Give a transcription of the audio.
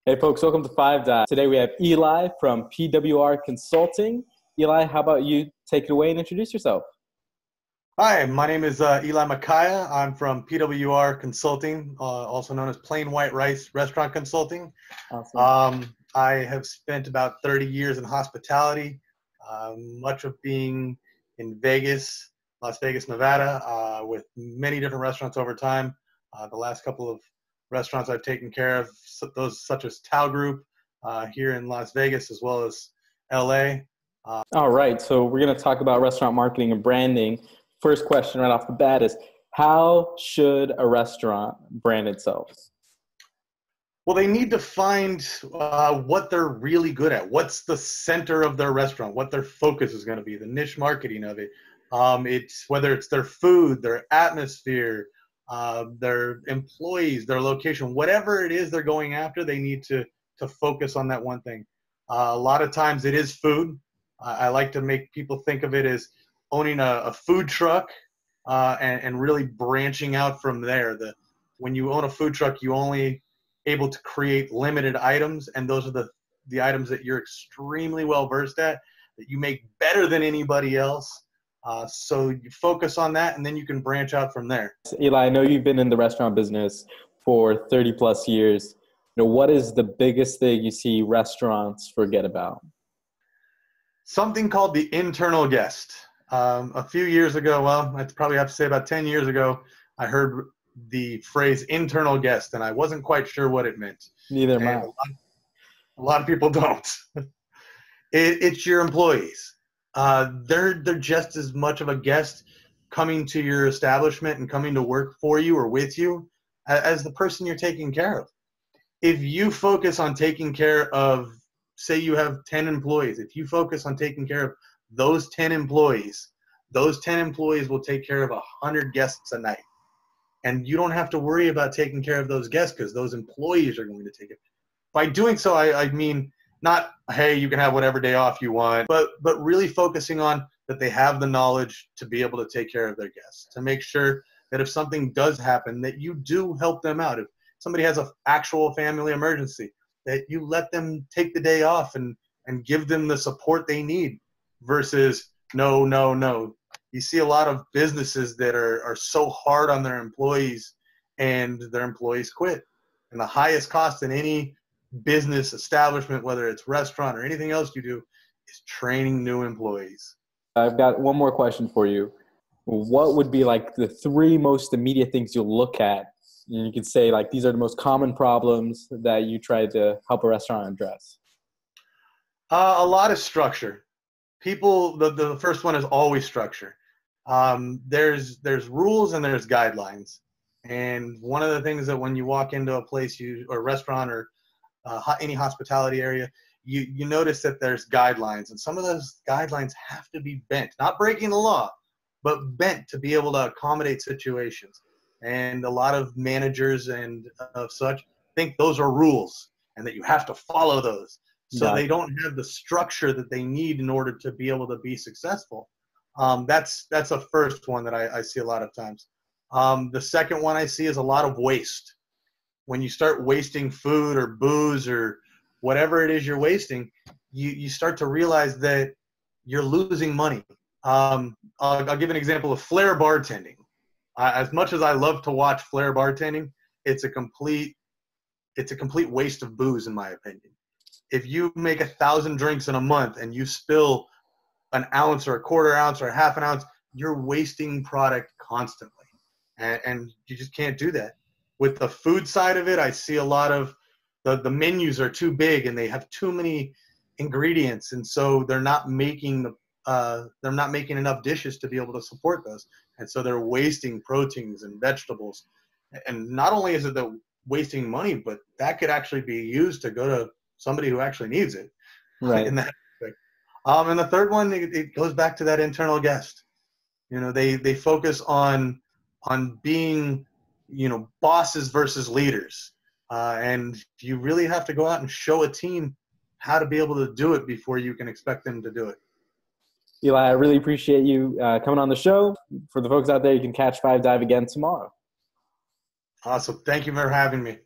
Hey folks, welcome to Five Dive. Today we have Eli from PWR Consulting. Eli, how about you take it away and introduce yourself? Hi, my name is Eli Micaiah. I'm from PWR Consulting, also known as Plain White Rice Restaurant Consulting. Awesome. I have spent about 30 years in hospitality, much of being in Vegas, Las Vegas, Nevada, with many different restaurants over time. The last couple of restaurants I've taken care of, those such as Tao Group here in Las Vegas, as well as LA. All right, so we're going to talk about restaurant marketing and branding. First question right off the bat is, how should a restaurant brand itself? Well, they need to find what they're really good at. What's the center of their restaurant? What their focus is going to be, the niche marketing of it. It's whether it's their food, their atmosphere, their employees, their location, whatever it is they're going after, they need to focus on that one thing. A lot of times it is food. I like to make people think of it as owning a food truck and really branching out from there. When you own a food truck, you only able to create limited items, and those are the items that you're extremely well versed at, that you make better than anybody else. So you focus on that, and then you can branch out from there. Eli, I know you've been in the restaurant business for 30 plus years. What is the biggest thing you see restaurants forget about? Something called the internal guest. A few years ago, well, I'd probably have to say about 10 years ago, I heard the phrase internal guest, and I wasn't quite sure what it meant. Neither am I. A lot of people don't. It's your employees. They're just as much of a guest coming to your establishment and coming to work for you or with you as the person you're taking care of. If you focus on taking care of, say you have 10 employees, if you focus on taking care of those 10 employees will take care of 100 guests a night. And you don't have to worry about taking care of those guests because those employees are going to take it. By doing so, I mean not, hey, you can have whatever day off you want, but really focusing on that they have the knowledge to be able to take care of their guests, to make sure that if something does happen, that you do help them out. If somebody has an actual family emergency, that you let them take the day off and give them the support they need versus no. You see a lot of businesses that are so hard on their employees and their employees quit. And the highest cost in any business establishment, whether it's restaurant or anything else you do, is training new employees. I've got one more question for you. What would be like the three most immediate things you'll look at? And you could say like, these are the most common problems that you try to help a restaurant address. A lot of structure. People, the first one is always structure. There's rules and there's guidelines. And one of the things that when you walk into a place or restaurant or any hospitality area, you notice that there's guidelines, and some of those guidelines have to be bent, not breaking the law, but bent to be able to accommodate situations. And a lot of managers and of such think those are rules and that you have to follow those. So they don't have the structure that they need in order to be able to be successful. That's a first one that I see a lot of times. The second one I see is a lot of waste. When you start wasting food or booze or whatever it is you're wasting, you start to realize that you're losing money. I'll give an example of flair bartending. As much as I love to watch flair bartending, it's a complete waste of booze in my opinion. If you make 1,000 drinks in a month and you spill an ounce or a quarter ounce or a half an ounce, you're wasting product constantly. And you just can't do that. With the food side of it, I see a lot of the menus are too big and they have too many ingredients. And so they're not making enough dishes to be able to support those. And so they're wasting proteins and vegetables. And not only is it the wasting money, but that could actually be used to go to somebody who actually needs it. Right. In that aspect. And the third one, it goes back to that internal guest. They focus on being, bosses versus leaders. And you really have to go out and show a team how to be able to do it before you can expect them to do it. Eli, I really appreciate you coming on the show. For the folks out there, you can catch Five Dive again tomorrow. Awesome. Thank you for having me.